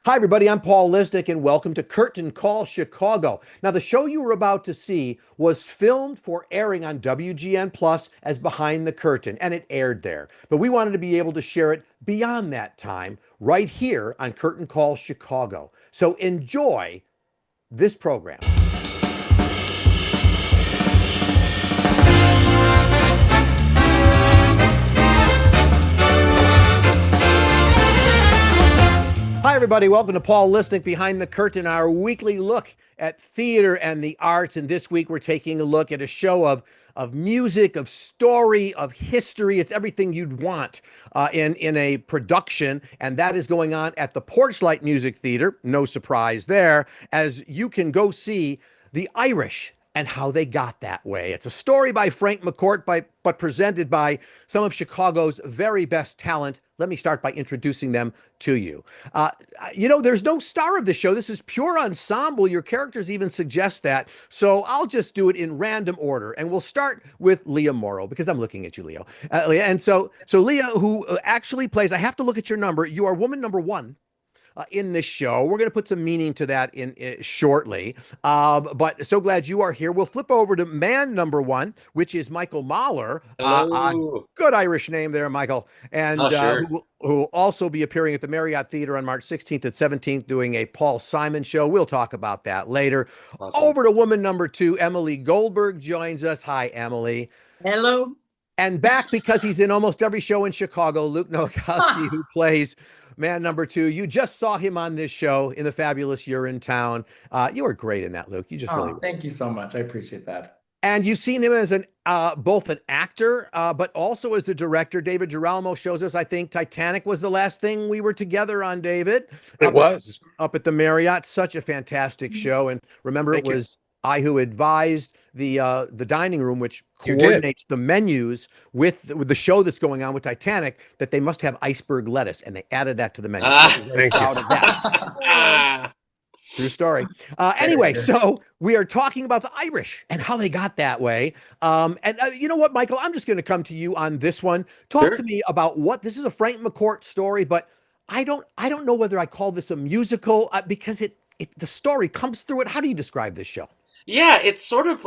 Hi, everybody. I'm Paul Listic, and welcome to Curtain Call Chicago. Now, the show you were about to see was filmed for airing on WGN Plus as Behind the Curtain, and it aired there. But we wanted to be able to share it beyond that time right here on Curtain Call Chicago. So enjoy this program. Hi, everybody. Welcome to Paul Listic Behind the Curtain, our weekly look at theater and the arts. And this week, we're taking a look at a show of music, of story, of history. It's everything you'd want in a production. And that is going on at the Porchlight Music Theater. No surprise there, as you can go see The Irish and how they got that way. It's a story by Frank McCourt, but presented by some of Chicago's very best talent. Let me start by introducing them to you. There's no star of the show. This is pure ensemble. Your characters even suggest that. So I'll just do it in random order. And we'll start with Leah Morrow, because I'm looking at you, Leah. Leah. And so Leah, who actually plays, I have to look at your number. You are woman number one in this show. We're going to put some meaning to that in shortly. But so glad you are here. We'll flip over to man number one, which is Michael Mahler. Hello. Good Irish name there, Michael. And Oh, sure. who will also be appearing at the Marriott Theater on March 16th and 17th doing a Paul Simon show. We'll talk about that later. Awesome. Over to woman number two, Emily Goldberg joins us. Hi, Emily. Hello. And back because he's in almost every show in Chicago, Luke Nowakowski, who plays man number two. You just saw him on this show in the fabulous You're in Town. You were great in that, Luke. You just really were. Thank you so much. I appreciate that. And you've seen him as both an actor, but also as a director. David Girolmo shows us, I think, Titanic was the last thing we were together on, David. It was. Up at the Marriott. Such a fantastic show. And remember, Thank it you. was I who advised the dining room, which You did. coordinates the menus with the show that's going on with Titanic, that they must have iceberg lettuce, and they added that to the menu. Ah, So we're very thank you. proud of that. Ah. True story. Anyway, so we are talking about the Irish and how they got that way. And you know what, Michael? I'm just going to come to you on this one. Talk Sure. to me about what this is a Frank McCourt story, but I don't know whether I call this a musical because the story comes through it. How do you describe this show? Yeah, it's sort of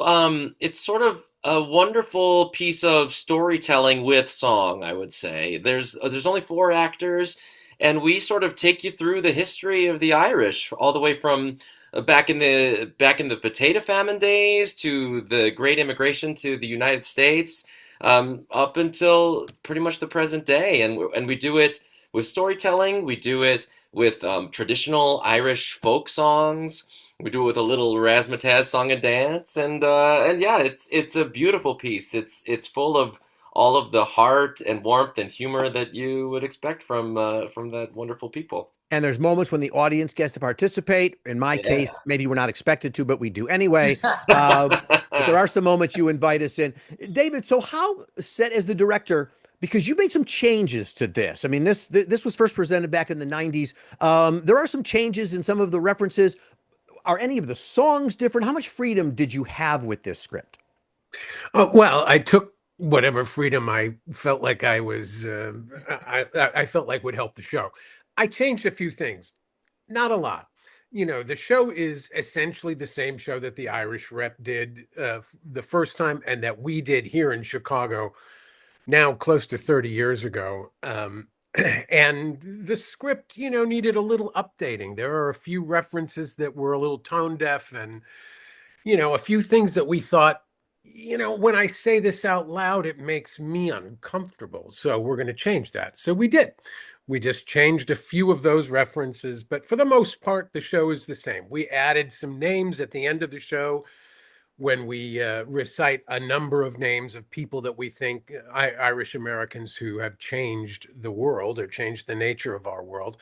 a wonderful piece of storytelling with song, I would say. There's only four actors, and we sort of take you through the history of the Irish, all the way from back in the potato famine days to the Great Immigration to the United States, up until pretty much the present day. And we do it with storytelling. We do it with traditional Irish folk songs. We do it with a little razzmatazz song and dance, and yeah, it's a beautiful piece. It's full of all of the heart and warmth and humor that you would expect from that wonderful people. And there's moments when the audience gets to participate. In my Yeah. case, maybe we're not expected to, but we do anyway. But there are some moments you invite us in. David, so how set as the director, because you made some changes to this. I mean, this was first presented back in the 90s. There are some changes in some of the references. Are any of the songs different? How much freedom did you have with this script? Oh, well, I took whatever freedom I felt like I felt like would help the show. I changed a few things, not a lot. The show is essentially the same show that the Irish rep did the first time, and that we did here in Chicago now close to 30 years ago. And the script, needed a little updating. There are a few references that were a little tone deaf, and a few things that we thought, when I say this out loud, it makes me uncomfortable. So we're going to change that. So we did. We just changed a few of those references. But for the most part, the show is the same. We added some names at the end of the show when we recite a number of names of people that we think Irish Americans who have changed the world or changed the nature of our world.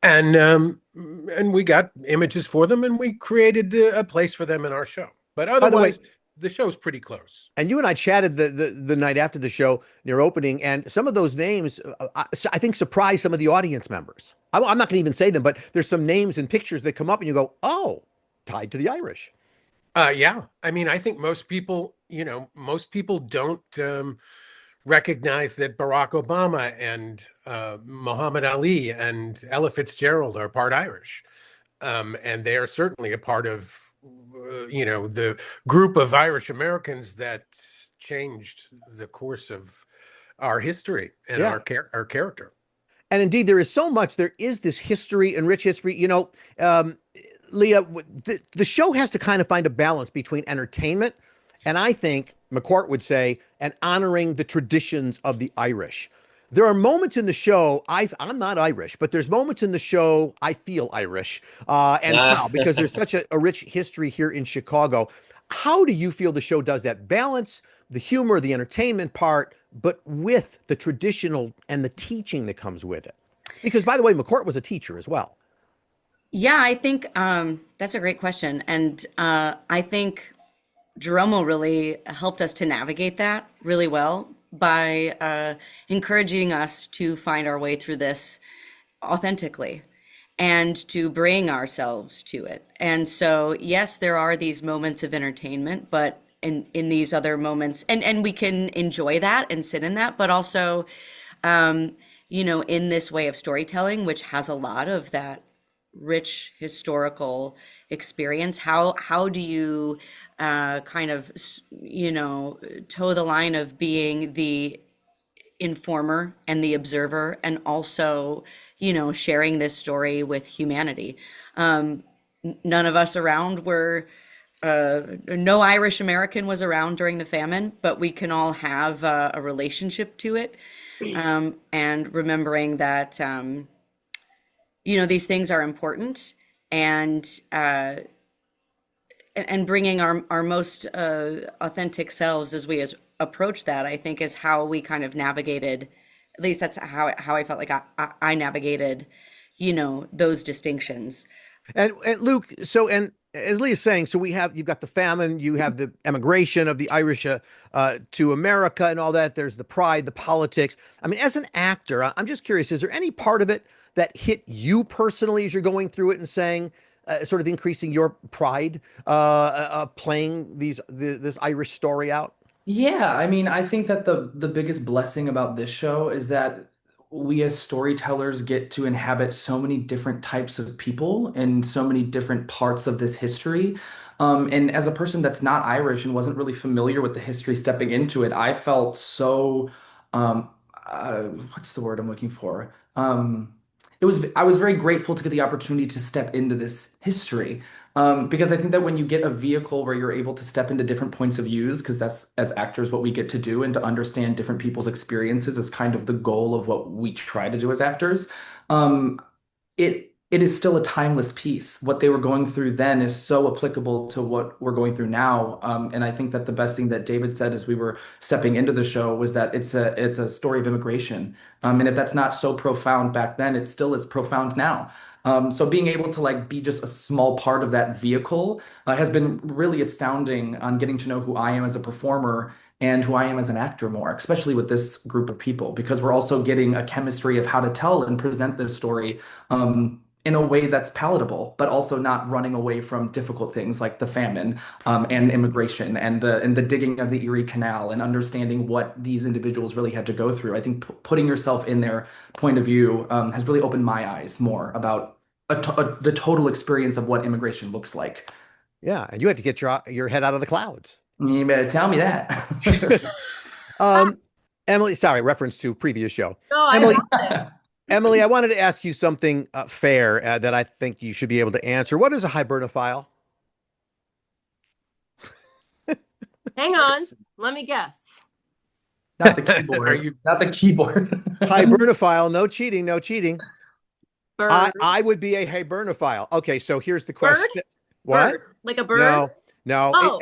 And we got images for them, and we created a place for them in our show. But By the way, otherwise, the show's pretty close. and you and I chatted the night after the show near opening, and some of those names I think surprised some of the audience members. I'm not going to even say them, but there's some names and pictures that come up, and you go, "Oh, tied to the Irish." Yeah. I mean, I think most people don't recognize that Barack Obama and Muhammad Ali and Ella Fitzgerald are part Irish. And they are certainly a part of, the group of Irish Americans that changed the course of our history and Yeah. our character. And indeed, there is so much. There is this history and rich history. Leah, the show has to kind of find a balance between entertainment and, I think McCourt would say, and honoring the traditions of the Irish. There are moments in the show, I'm not Irish, but there's moments in the show I feel Irish and proud because there's such a rich history here in Chicago. How do you feel the show does that balance, the humor, the entertainment part, but with the traditional and the teaching that comes with it? Because, by the way, McCourt was a teacher as well. Yeah, I think that's a great question. And I think Girolmo really helped us to navigate that really well by encouraging us to find our way through this authentically and to bring ourselves to it. And so, yes, there are these moments of entertainment, but in these other moments, and we can enjoy that and sit in that, but also, in this way of storytelling, which has a lot of that rich historical experience. How do you kind of toe the line of being the informer and the observer, and also sharing this story with humanity? None of us around were no Irish American was around during the famine, but we can all have a relationship to it, and remembering that these things are important, and bringing our most authentic selves as we approach that, I think, is how we kind of navigated. At least that's how I felt like I navigated, those distinctions. And Luke, so, and as Leah's saying, so you've got the famine, you have the emigration of the Irish to America and all that. There's the pride, the politics. I mean, as an actor, I'm just curious, is there any part of it that hit you personally as you're going through it and saying, sort of increasing your pride playing this Irish story out? Yeah, I mean, I think that the biggest blessing about this show is that we as storytellers get to inhabit so many different types of people and so many different parts of this history. And as a person that's not Irish and wasn't really familiar with the history stepping into it, I felt so, um, what's the word I'm looking for? I was very grateful to get the opportunity to step into this history. Because I think that when you get a vehicle where you're able to step into different points of views, because that's as actors what we get to do, and to understand different people's experiences is kind of the goal of what we try to do as actors. Um, it is still a timeless piece. What they were going through then is so applicable to what we're going through now. And I think that the best thing that David said as we were stepping into the show was that it's a story of immigration. And if that's not so profound back then, it still is profound now. So being able to be just a small part of that vehicle has been really astounding on getting to know who I am as a performer and who I am as an actor more, especially with this group of people, because we're also getting a chemistry of how to tell and present this story in a way that's palatable, but also not running away from difficult things like the famine and immigration and the digging of the Erie Canal and understanding what these individuals really had to go through. I think putting yourself in their point of view has really opened my eyes more about the total experience of what immigration looks like. Yeah, and you had to get your head out of the clouds. You better tell me that. Emily, sorry, reference to previous show. No, Emily, I Emily, I wanted to ask you something fair that I think you should be able to answer. What is a hibernophile? hang on. Let me guess. Not the keyboard. Not the keyboard. Hibernophile, no cheating, no cheating. Bird. I would be a hibernophile. Okay, so here's the question. Bird? What? Bird. Like a bird? No. Oh.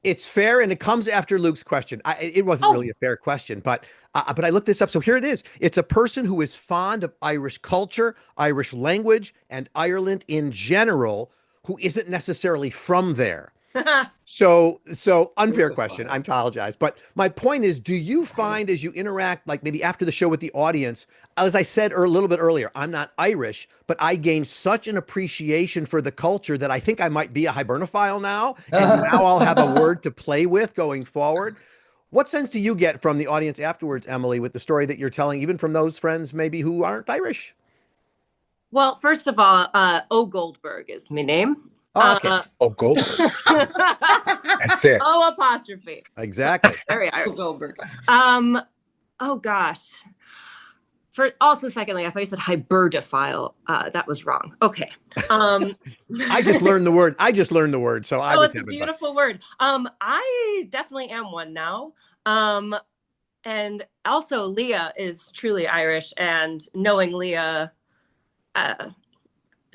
It's fair, and it comes after Luke's question. It wasn't really a fair question, but I looked this up. So here it is. It's a person who is fond of Irish culture, Irish language, and Ireland in general, who isn't necessarily from there. So unfair question. I apologize. But my point is, do you find as you interact, like maybe after the show with the audience, as I said a little bit earlier, I'm not Irish, but I gained such an appreciation for the culture that I think I might be a hibernophile now. And now I'll have a word to play with going forward. What sense do you get from the audience afterwards, Emily, with the story that you're telling, even from those friends maybe who aren't Irish? Well, first of all, O Goldberg is my name. Oh, okay. Oh, Goldberg. That's it. O apostrophe. Exactly. Very Irish. Goldberg. Oh gosh. For also, secondly, I thought you said hyberdophile. That was wrong. Okay. I just learned the word. So I was it's a having fun. beautiful word. I definitely am one now. And also Leah is truly Irish, and knowing Leah,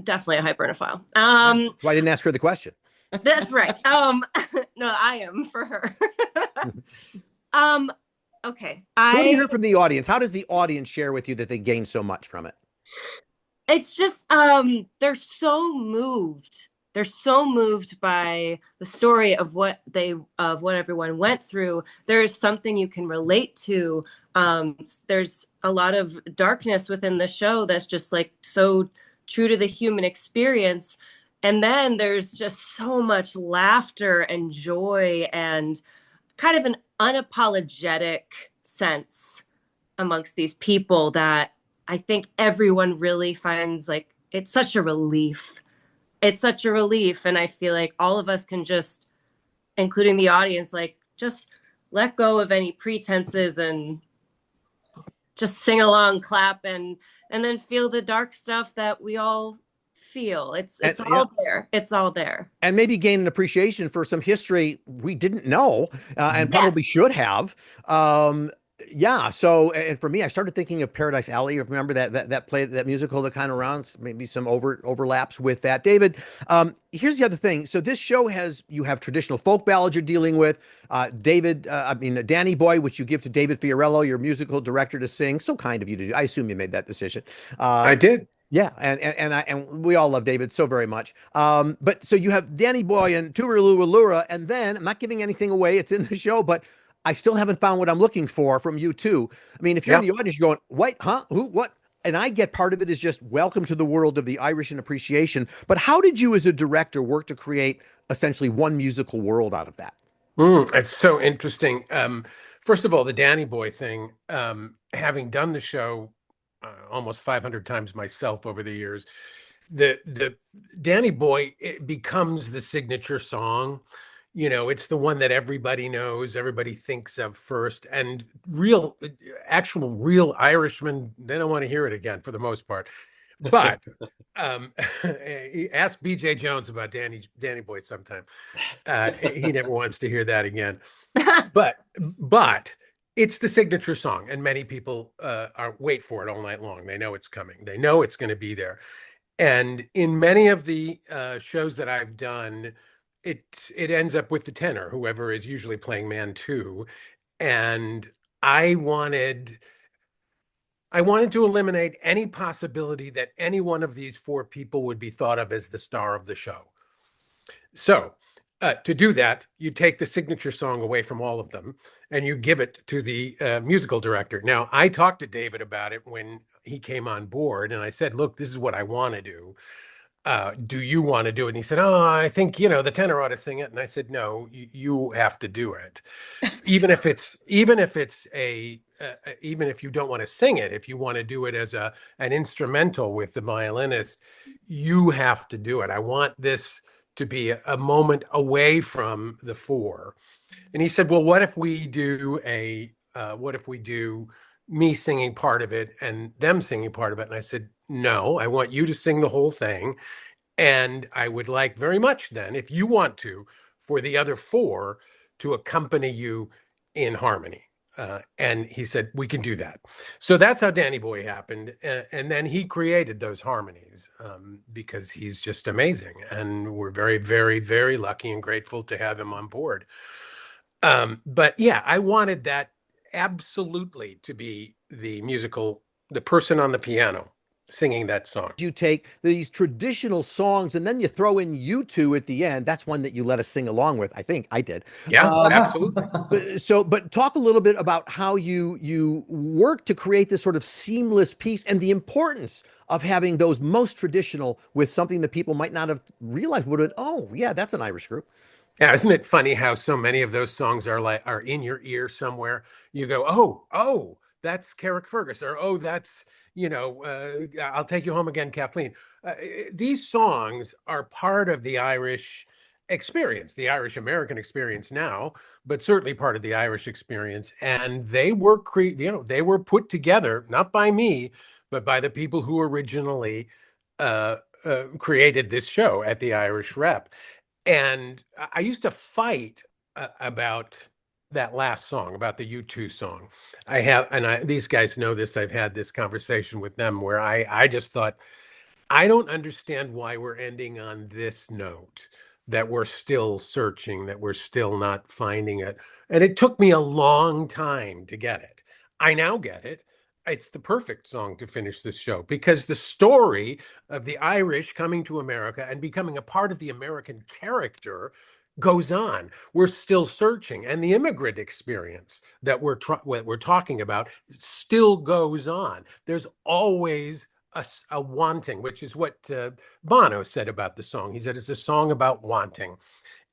definitely a hyberdophile. That's why I didn't ask her the question. That's right. No, I am for her. Okay. So what do you hear from the audience? How does the audience share with you that they gain so much from it? It's just they're so moved. They're so moved by the story of what everyone went through. There is something you can relate to. There's a lot of darkness within the show that's just like so true to the human experience. And then there's just so much laughter and joy and kind of an unapologetic sense amongst these people that I think everyone really finds like it's such a relief. It's such a relief. And I feel like all of us can just, including the audience, like just let go of any pretenses and just sing along, clap, and then feel the dark stuff that we all feel. It's all there. It's all there. And maybe gain an appreciation for some history we didn't know and probably should have. So, and for me, I started thinking of Paradise Alley. Remember that play, that musical that kind of runs, maybe some overlaps with that. David, here's the other thing. So this show you have traditional folk ballads you're dealing with. Danny Boy, which you give to David Fiorello, your musical director, to sing. So kind of you to do. I assume you made that decision. I did. Yeah, and we all love David so very much. But so you have Danny Boy and Turalura, and then I'm not giving anything away. It's in the show, but I still haven't found what I'm looking for from you two. I mean, if you're in the audience, you're going, "What? Huh? Who? What?" And I get part of it is just welcome to the world of the Irish and appreciation. But how did you, as a director, work to create essentially one musical world out of that? It's so interesting. First of all, the Danny Boy thing. Having done the show almost 500 times myself over the years, the Danny Boy, it becomes the signature song. It's the one that everybody knows, everybody thinks of first, and actual real Irishmen, they don't want to hear it again for the most part. But ask BJ Jones about Danny Boy sometime. He never wants to hear that again. But it's the signature song, and many people wait for it all night long. They know it's coming. They know it's going to be there. And in many of the shows that I've done, it ends up with the tenor, whoever is usually playing man two. And I wanted to eliminate any possibility that any one of these four people would be thought of as the star of the show. So to do that, you take the signature song away from all of them and you give it to the musical director. Now, I talked to David about it when he came on board, and I said, look, this is what I want to do. Do you want to do it? And he said, oh, I think, the tenor ought to sing it. And I said, no, you have to do it. Even if you don't want to sing it, if you want to do it as an instrumental with the violinist, you have to do it. I want this to be a moment away from the four. And he said, well, what if we do me singing part of it and them singing part of it? And I said, no, I want you to sing the whole thing. And I would like very much then, if you want to, for the other four to accompany you in harmony. And he said, we can do that. So that's how Danny Boy happened. And then he created those harmonies because he's just amazing. And we're very, very, very lucky and grateful to have him on board. But yeah, I wanted that absolutely to be the person on the piano singing that song. You take these traditional songs and then you throw in you two at the end. That's one that you let us sing along with. I think I did. Yeah, absolutely. But talk a little bit about how you work to create this sort of seamless piece and the importance of having those most traditional with something that people might not have realized would have, oh yeah, that's an Irish group. Yeah, isn't it funny how so many of those songs are in your ear somewhere? You go, oh, that's Carrickfergus, or oh, that's I'll take you home again, Kathleen. These songs are part of the Irish experience, the Irish American experience now, but certainly part of the Irish experience. And they were put together not by me, but by the people who originally created this show at the Irish Rep. And I used to fight about that last song, about the U2 song. These guys know this. I've had this conversation with them where I just thought, I don't understand why we're ending on this note, that we're still searching, that we're still not finding it. And it took me a long time to get it. I now get it. It's the perfect song to finish this show because the story of the Irish coming to America and becoming a part of the American character goes on. We're still searching, and the immigrant experience that what we're talking about still goes on. There's always a wanting, which is what Bono said about the song. He said it's a song about wanting.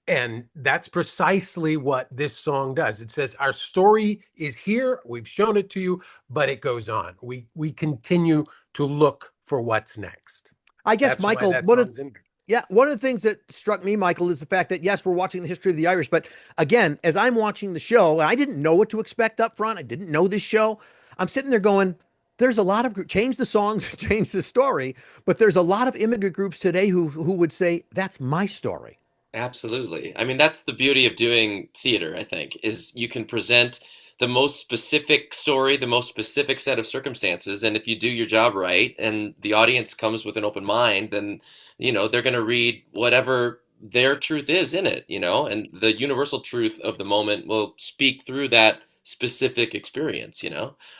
And that's precisely what this song does. It says our story is here, we've shown it to you, but it goes on. We continue to look for what's next. I guess, That's why Michael, that song's in there. yeah, one of the things that struck me, Michael, is the fact that, yes, we're watching the history of the Irish, but again, as I'm watching the show, and I didn't know what to expect up front, I didn't know this show, I'm sitting there going, there's a lot of change the songs, change the story, but there's a lot of immigrant groups today who would say that's my story. Absolutely. I mean, that's the beauty of doing theater, I think, is you can present the most specific story, the most specific set of circumstances, and if you do your job right and the audience comes with an open mind, then, they're going to read whatever their truth is in it, and the universal truth of the moment will speak through that specific experience.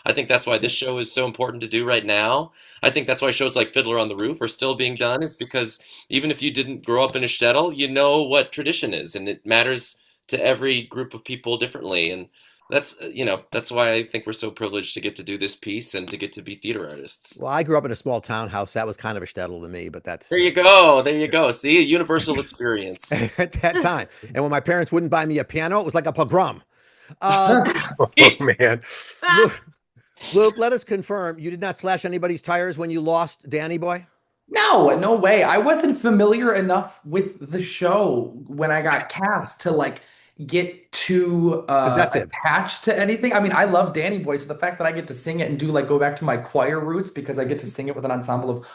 I think that's why this show is so important to do right now. I think that's why shows like Fiddler on the Roof are still being done, is because even if you didn't grow up in a shtetl, you know what tradition is, and it matters to every group of people differently. And that's why I think we're so privileged to get to do this piece and to get to be theater artists. Well, I grew up in a small townhouse. That was kind of a shtetl to me, but that's There you go. There you go. See, a universal experience. at that time. And when my parents wouldn't buy me a piano, it was like a pogrom. Oh, man. Luke, let us confirm you did not slash anybody's tires when you lost Danny Boy? No way. I wasn't familiar enough with the show when I got cast to get too Possessive. attached to anything. I mean, I love Danny Boy, so the fact that I get to sing it and go back to my choir roots because I get to sing it with an ensemble of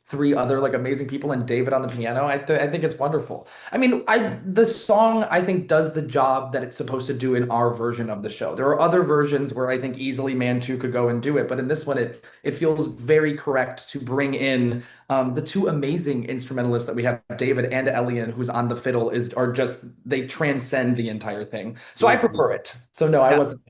three other amazing people and David on the piano, I think it's wonderful. I mean, the song I think does the job that it's supposed to do in our version of the show. There are other versions where I think easily Mantu could go and do it, but in this one it feels very correct to bring in the two amazing instrumentalists that we have, David and Elian, who's on the fiddle, they transcend the entire thing. So I prefer it. So no, I wasn't.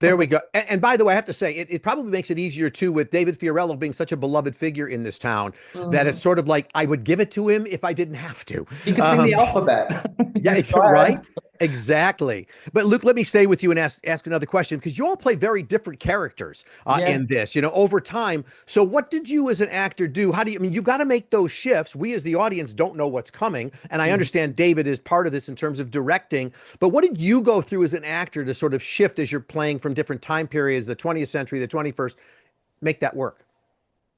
There we go. And by the way, I have to say, it probably makes it easier too with David Fiorello being such a beloved figure in this town that it's sort of like I would give it to him if I didn't have to. He could sing the alphabet. Yeah, right. Exactly. But Luke, let me stay with you and ask another question because you all play very different characters in this, over time. So what did you as an actor do? I mean, you've got to make those shifts. We as the audience don't know what's coming. And I understand David is part of this in terms of directing. But what did you go through as an actor to sort of shift as you're playing from different time periods, the 20th century, the 21st, make that work?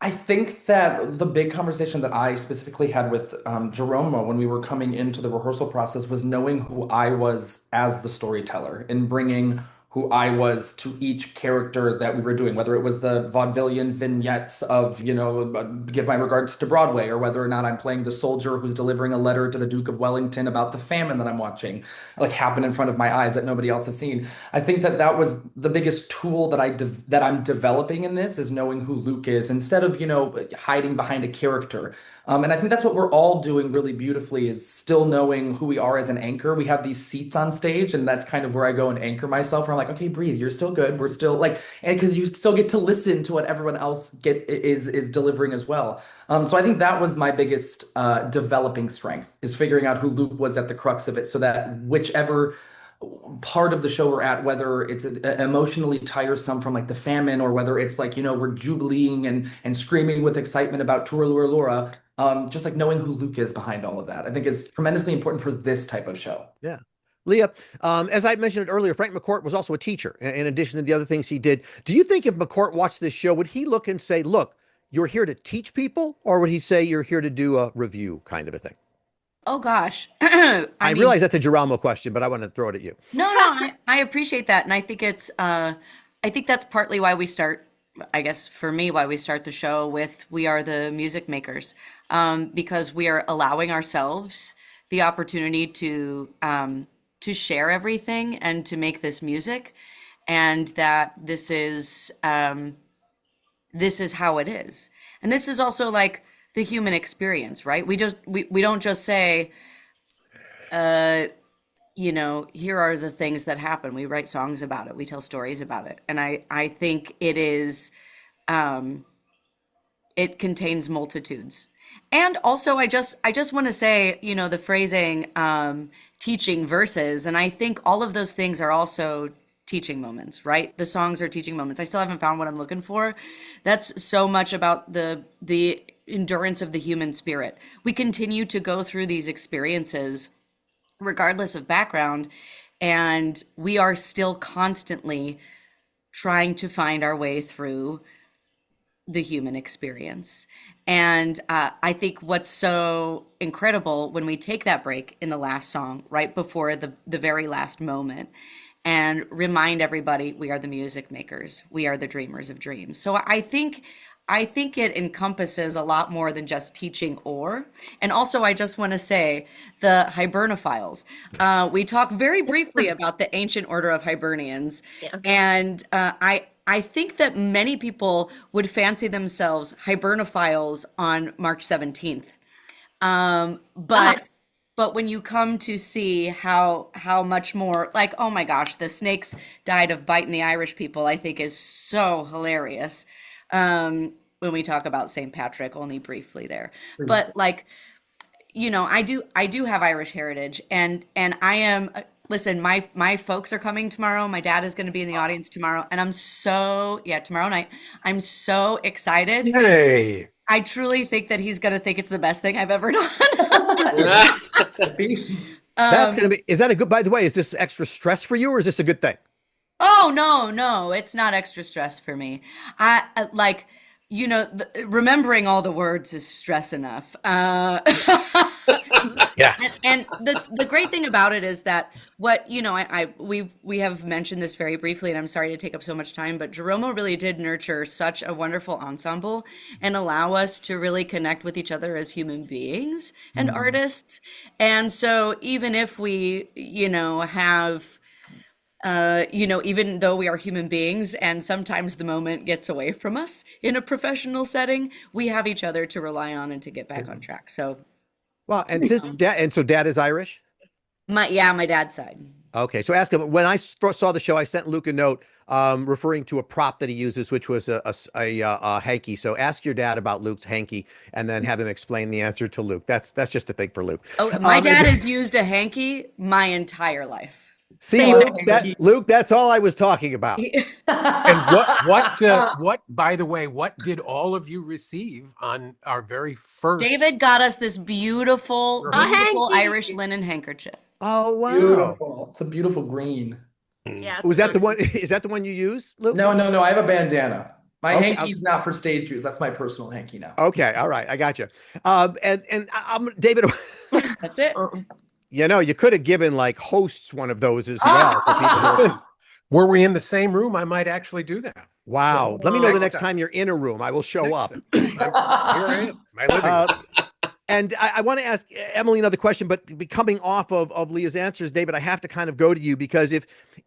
I think that the big conversation that I specifically had with Girolmo when we were coming into the rehearsal process was knowing who I was as the storyteller and bringing who I was to each character that we were doing, whether it was the vaudevillian vignettes of, give my regards to Broadway, or whether or not I'm playing the soldier who's delivering a letter to the Duke of Wellington about the famine that I'm watching, happen in front of my eyes that nobody else has seen. I think that was the biggest tool that I'm developing in this, is knowing who Luke is instead of, hiding behind a character. And I think that's what we're all doing really beautifully, is still knowing who we are as an anchor. We have these seats on stage, and that's kind of where I go and anchor myself. Where I'm like, okay, breathe. You're still good. We're still and because you still get to listen to what everyone else is delivering as well. So I think that was my biggest developing strength, is figuring out who Luke was at the crux of it, so that whichever part of the show we're at, whether it's emotionally tiresome from the famine, or whether it's we're jubileeing and screaming with excitement about Turalura Laura, just like knowing who Luke is behind all of that, I think is tremendously important for this type of show. Yeah. Leah, as I mentioned earlier, Frank McCourt was also a teacher in addition to the other things he did. Do you think if McCourt watched this show, would he look and say, look, you're here to teach people, or would he say you're here to do a review kind of a thing? Oh gosh. I mean, realize that's a Girolmo question, but I want to throw it at you. no, I appreciate that. And I think I think that's partly why we start, I guess for me, why we start the show with We Are the Music Makers, because we are allowing ourselves the opportunity to share everything and to make this music, and that this is how it is. And this is also like the human experience, right? We don't just say, here are the things that happen. We write songs about it. We tell stories about it. And I think it is, it contains multitudes. And also, I just want to say, the phrasing, teaching verses, and I think all of those things are also teaching moments, right? The songs are teaching moments. I still haven't found what I'm looking for. That's so much about the endurance of the human spirit. We continue to go through these experiences regardless of background, and we are still constantly trying to find our way through the human experience. And I think what's so incredible when we take that break in the last song, right before the very last moment, and remind everybody we are the music makers, we are the dreamers of dreams. So I think it encompasses a lot more than just teaching or. And also, I just want to say the Hibernophiles. We talk very briefly about the ancient order of Hibernians. Yes. And I think that many people would fancy themselves Hibernophiles on March 17th. But when you come to see how much more, like, oh my gosh, the snakes died of biting the Irish people, I think is so hilarious. When we talk about St. Patrick, only briefly there. But like, I do have Irish heritage, and I am, listen, my folks are coming tomorrow. My dad is going to be in the audience tomorrow, and tomorrow night. I'm so excited. Yay. I truly think that he's going to think it's the best thing I've ever done. That's going to be, is that a good, by the way, is this extra stress for you, or is this a good thing? Oh, no, it's not extra stress for me. I like, remembering all the words is stress enough. Yeah. And the great thing about it is that we have mentioned this very briefly, and I'm sorry to take up so much time, but Girolmo really did nurture such a wonderful ensemble and allow us to really connect with each other as human beings and artists. And so even if we, have even though we are human beings and sometimes the moment gets away from us in a professional setting, we have each other to rely on and to get back on track. So, Well, and since dad is Irish? my dad's side. Okay, so ask him. When I saw the show, I sent Luke a note referring to a prop that he uses, which was a hanky. So ask your dad about Luke's hanky, and then have him explain the answer to Luke. That's just a thing for Luke. Oh, my dad has used a hanky my entire life. See, Luke, that's all I was talking about. And what, by the way, what did all of you receive on our very first? David got us this beautiful hanky. Irish linen handkerchief. Oh, wow. Beautiful. It's a beautiful green. Yeah. Was that the one? Is that the one you use, Luke? No. I have a bandana. My Okay, hanky's not for stage use. That's my personal hanky now. Okay, all right, I got you. And I'm David. That's it. You could have given like hosts one of those as well. For people Listen, were we in the same room? I might actually do that. Wow. Let me know the next time you're in a room. I will show up. Here I am, my living room. And I want to ask Emily another question, but coming off of Leah's answers, David, I have to kind of go to you because if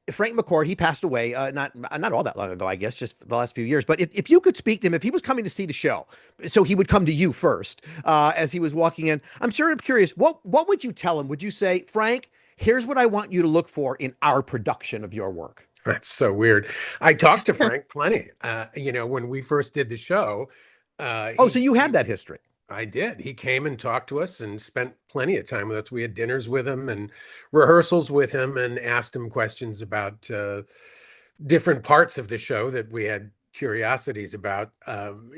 Frank McCourt, he passed away not all that long ago, I guess, just the last few years. But if you could speak to him, if he was coming to see the show, so he would come to you first as he was walking in. I'm sort of curious, what would you tell him? Would you say, Frank, here's what I want you to look for in our production of your work? That's so weird. I talked to Frank plenty. When we first did the show. So you have that history. I did. He came and talked to us and spent plenty of time with us. We had dinners with him and rehearsals with him and asked him questions about different parts of the show that we had curiosities about.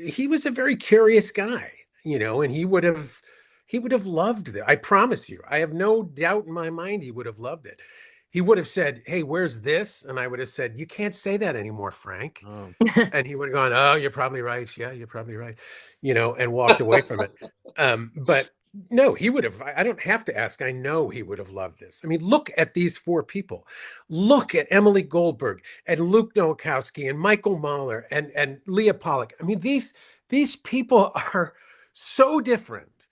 He was a very curious guy. and he would have loved it. I promise you. I have no doubt in my mind he would have loved it. He would have said, "Hey, where's this?" And I would have said, "You can't say that anymore, Frank." Oh. And he would have gone, "Oh, you're probably right. Yeah, you're probably right," and walked away from it. But no, he would have. I don't have to ask. I know he would have loved this. I mean, look at these four people. Look at Emily Goldberg and Luke Nowakowski and Michael Mahler and Leah Pollock. I mean, these people are so different,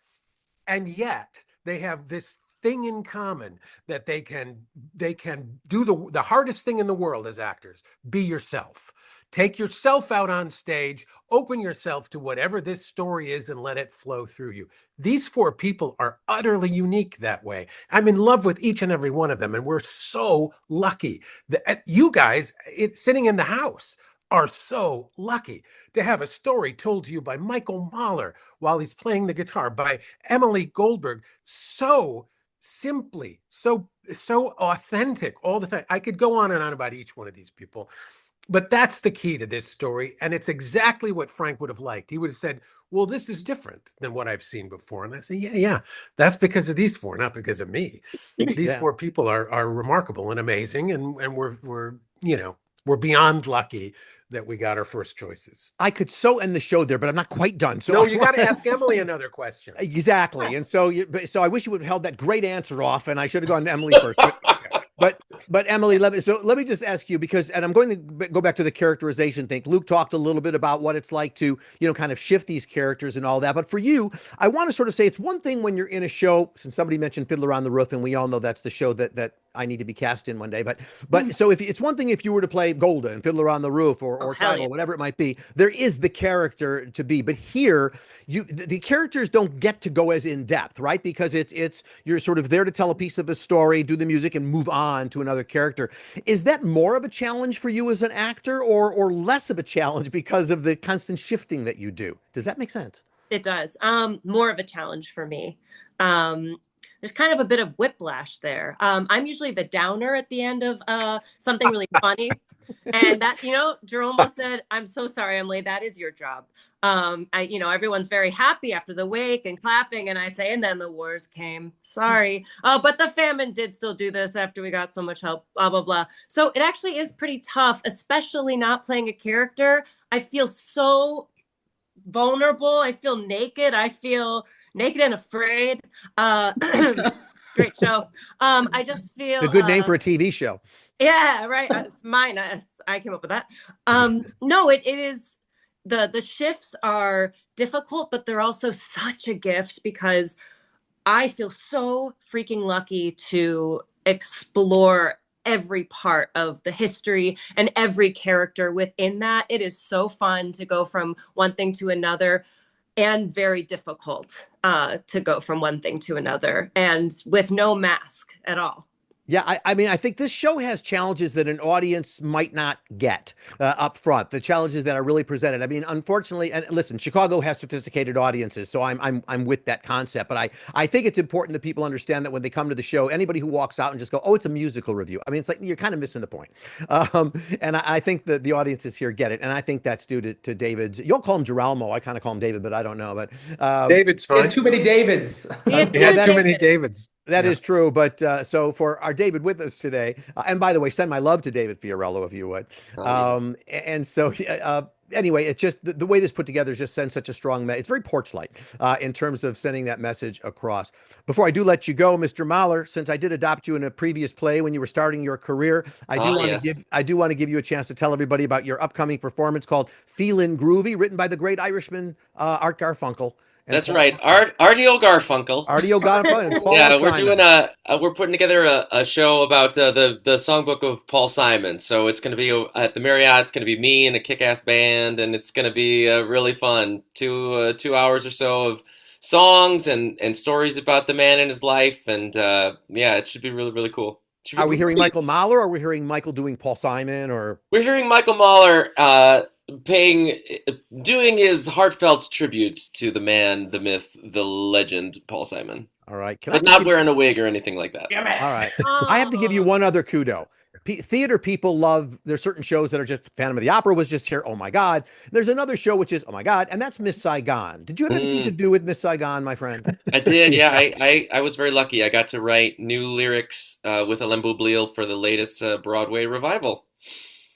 and yet they have this thing in common that they can do the hardest thing in the world as actors: be yourself. Take yourself out on stage, open yourself to whatever this story is, and let it flow through you. These four people are utterly unique that way. I'm in love with each and every one of them, and we're so lucky that you guys, sitting in the house, are so lucky to have a story told to you by Michael Mahler while he's playing the guitar, by Emily Goldberg, so simply, so authentic all the time. I could go on and on about each one of these people. But that's the key to this story. And it's exactly what Frank would have liked. He would have said, well, this is different than what I've seen before. And I say, yeah, that's because of these four, not because of me. These Yeah. four people are remarkable and amazing. And we're beyond lucky that we got our first choices. I could so end the show there, but I'm not quite done. So No, you got to ask Emily another question. Exactly. And so I wish you would have held that great answer off, and I should have gone to Emily first. But Emily, let me just ask you, because, and I'm going to go back to the characterization thing. Luke talked a little bit about what it's like to, kind of shift these characters and all that. But for you, I want to sort of say it's one thing when you're in a show, since somebody mentioned Fiddler on the Roof, and we all know that's the show that I need to be cast in one day. But so if it's one thing if you were to play Golda and Fiddler on the Roof or Tidal, or whatever it might be, there is the character to be. But here, the characters don't get to go as in depth, right? Because you're sort of there to tell a piece of a story, do the music, and move on to another character. Is that more of a challenge for you as an actor, or less of a challenge because of the constant shifting that you do? Does that make sense? It does. More of a challenge for me. There's kind of a bit of whiplash there. I'm usually the downer at the end of something really funny. And that, Girolmo said, "I'm so sorry, Emily, that is your job." Everyone's very happy after the wake and clapping. And I say, and then the wars came. Sorry. But the famine did still do this after we got so much help, blah, blah, blah. So it actually is pretty tough, especially not playing a character. I feel so vulnerable. I feel naked. I feel naked and afraid. Great show. I just feel It's a good name for a TV show. Yeah, right. It's mine. I came up with that. No, it is, the shifts are difficult, but they're also such a gift because I feel so freaking lucky to explore every part of the history and every character within that. It is so fun to go from one thing to another, and very difficult to go from one thing to another, and with no mask at all. Yeah, I mean, I think this show has challenges that an audience might not get up front. The challenges that are really presented. I mean, unfortunately, and listen, Chicago has sophisticated audiences, so I'm with that concept. But I think it's important that people understand that when they come to the show, anybody who walks out and just go, "Oh, it's a musical review," I mean, it's like you're kind of missing the point. And I think that the audiences here get it, and I think that's due to David's. You'll call him Girolmo. I kind of call him David, but I don't know. But David's We fine. had too many Davids. Too many Davids. That is true, but so for our David with us today, and by the way, send my love to David Fiorello if you would. And so anyway, it's just the way this put together just sends such a strong message. It's very porch-like in terms of sending that message across. Before I do let you go, Mr. Mahler, since I did adopt you in a previous play when you were starting your career, I do want to give you a chance to tell everybody about your upcoming performance called "Feelin' Groovy," written by the great Irishman Art Garfunkel. That's right, R.D.O. Garfunkel. R.D.O. Garfunkel. And Paul Yeah, Simon. we're doing we're putting together a show about the songbook of Paul Simon. So it's going to be at the Marriott. It's going to be me and a kick-ass band, and it's going to be really fun. 2 hours or so of songs and stories about the man and his life, and yeah, it should be really, really cool. Are we hearing Michael Mahler, or are we hearing Michael doing Paul Simon, or? We're hearing Michael Mahler doing his heartfelt tribute to the man, the myth, the legend, Paul Simon. All right. But not wearing a wig or anything like that. All right. I have to give you one other kudo. theater people love, there's certain shows that are just, Phantom of the Opera was just here, oh my God. There's another show which is, oh my God, and that's Miss Saigon. Did you have anything to do with Miss Saigon, my friend? I did, yeah. Yeah. I was very lucky. I got to write new lyrics with Alain Boublil for the latest Broadway revival.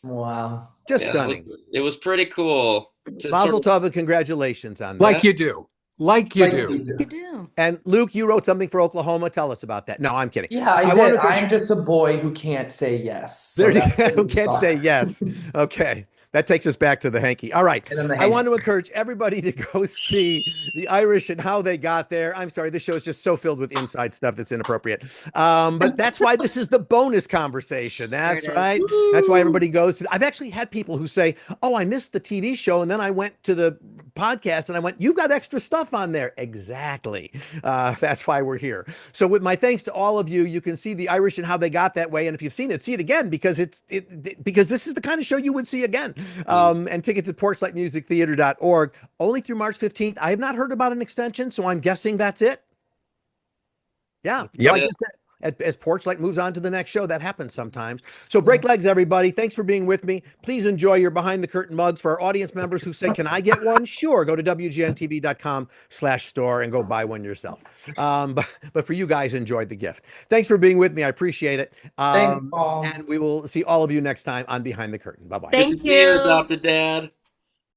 Wow. Just Yeah, stunning. it was pretty cool to Mazel sort of, tov and congratulations on that. Like you do. Like you Like do. you do. You do. And Luke, you wrote something for Oklahoma. Tell us about that. No, I'm kidding. Yeah, I want did. to encourage- I'm just a boy who can't say yes. So There you that's go. where Who we can't say start. yes. Okay. That takes us back to the hanky. All right. And then the I want hanky. to encourage everybody to go see The Irish and how they got there. I'm sorry, this show is just so filled with inside stuff that's inappropriate. But that's why this is the bonus conversation. That's There it is. right. That's why everybody goes to. I've actually had people who say, "Oh, I missed the TV show, and then I went to the podcast and I went, you've got extra stuff on there." Exactly. That's why we're here. So with my thanks to all of you, you can see The Irish and how they got that way. And if you've seen it, see it again, because because this is the kind of show you would see again. And tickets at porchlightmusictheater.org only through March 15th. I have not heard about an extension, so I'm guessing that's it. Yeah. Yep. So I guess that as Porchlight moves on to the next show, that happens sometimes. So break legs, everybody. Thanks for being with me. Please enjoy your behind the curtain mugs. For our audience members who say, can I get one? Sure. Go to wgntv.com/store and go buy one yourself. But for you guys, enjoy the gift. Thanks for being with me. I appreciate it. Thanks, Paul. And we will see all of you next time on Behind the Curtain. Bye-bye. good to Thank see you, you. Adopted Dad.